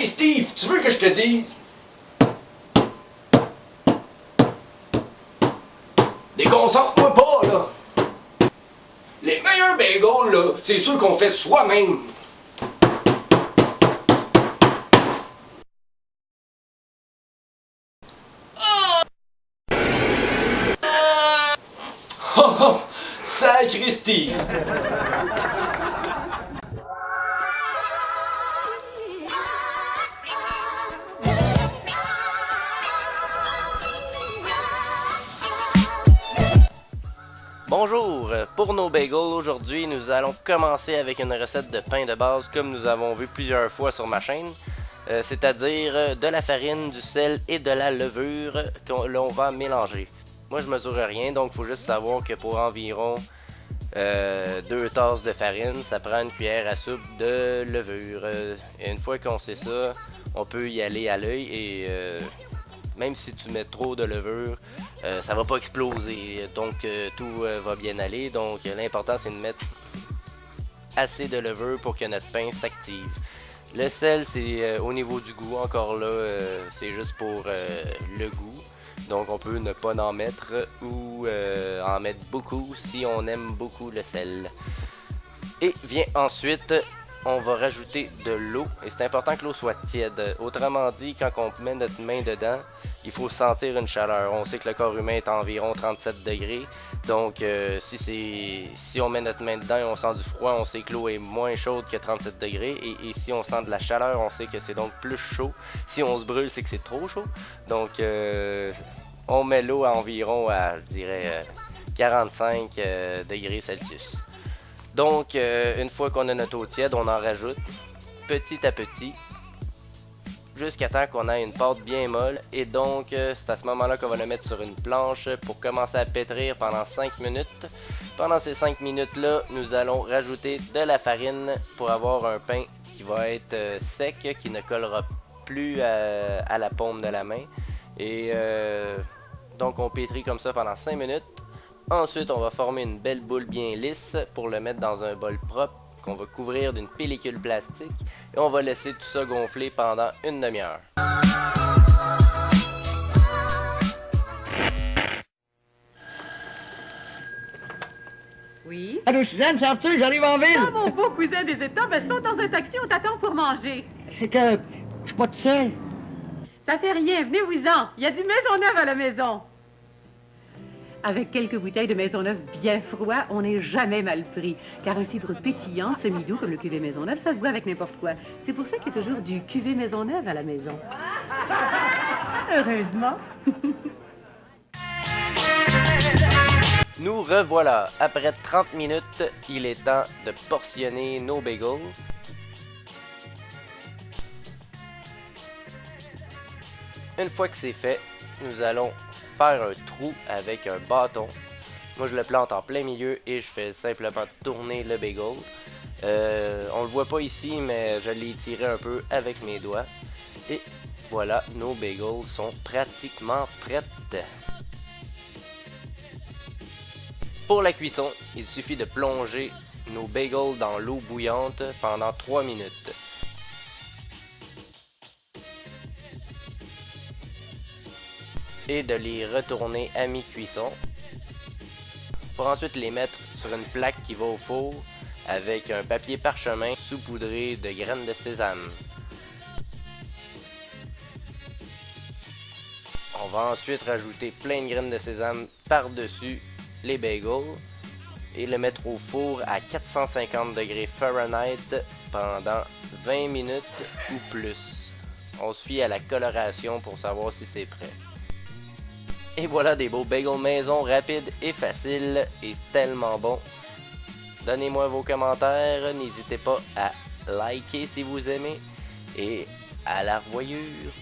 Hey Steve, tu veux que je te dise? Déconcentre-moi pas, là! Les meilleurs bagels, là, c'est ceux qu'on fait soi-même! Oh oh! Sacré Steve! Bonjour, pour nos bagels aujourd'hui nous allons commencer avec une recette de pain de base comme nous avons vu plusieurs fois sur ma chaîne, c'est-à-dire de la farine, du sel et de la levure que l'on va mélanger. Moi je mesure rien donc il faut juste savoir que pour environ 2 tasses de farine ça prend une cuillère à soupe de levure. Et une fois qu'on sait ça on peut y aller à l'œil et même si tu mets trop de levure, ça va pas exploser, donc tout va bien aller. Donc l'important c'est de mettre assez de levure pour que notre pain s'active. Le sel c'est au niveau du goût, encore là c'est juste pour le goût. Donc on peut ne pas en mettre ou en mettre beaucoup si on aime beaucoup le sel. Et vient ensuite on va rajouter de l'eau et c'est important que l'eau soit tiède. Autrement dit, quand on met notre main dedans, il faut sentir une chaleur. On sait que le corps humain est à environ 37 degrés. Donc si on met notre main dedans et on sent du froid, on sait que l'eau est moins chaude que 37 degrés. Et si on sent de la chaleur, on sait que c'est donc plus chaud. Si on se brûle, c'est que c'est trop chaud. Donc on met l'eau à environ à, je dirais, 45 degrés Celsius. Donc, une fois qu'on a notre eau tiède, on en rajoute petit à petit jusqu'à temps qu'on ait une pâte bien molle. Et donc, c'est à ce moment-là qu'on va le mettre sur une planche pour commencer à pétrir pendant 5 minutes. Pendant ces 5 minutes-là, nous allons rajouter de la farine pour avoir un pain qui va être sec, qui ne collera plus à la paume de la main. Et donc, on pétrit comme ça pendant 5 minutes. Ensuite, on va former une belle boule bien lisse pour le mettre dans un bol propre qu'on va couvrir d'une pellicule plastique et on va laisser tout ça gonfler pendant une demi-heure. Oui? Allô, Suzanne, sors-tu? J'arrive en ville! Ah, mon beau cousin des États, ben saute dans un taxi, on t'attend pour manger. C'est que je suis pas tout seul. Ça fait rien, venez-vous-en. Il y a du Maisonneuve à la maison. Avec quelques bouteilles de Maisonneuve bien froid, on n'est jamais mal pris. Car un cidre pétillant, semi-doux comme le cuvée Maisonneuve, ça se boit avec n'importe quoi. C'est pour ça qu'il y a toujours du cuvée Maisonneuve à la maison. Heureusement. Nous revoilà. Après 30 minutes, il est temps de portionner nos bagels. Une fois que c'est fait, nous allons faire un trou avec un bâton. Moi je le plante en plein milieu et je fais simplement tourner le bagel. On le voit pas ici mais je l'ai tiré un peu avec mes doigts. Et voilà, nos bagels sont pratiquement prêtes. Pour la cuisson, il suffit de plonger nos bagels dans l'eau bouillante pendant 3 minutes. Et de les retourner à mi-cuisson pour ensuite les mettre sur une plaque qui va au four avec un papier parchemin saupoudré de graines de sésame. On va ensuite rajouter plein de graines de sésame par-dessus les bagels et le mettre au four à 450 degrés Fahrenheit pendant 20 minutes ou plus. On se fie à la coloration pour savoir si c'est prêt. Et voilà des beaux bagels maison rapides et faciles et tellement bons. Donnez-moi vos commentaires, n'hésitez pas à liker si vous aimez et à la revoyure.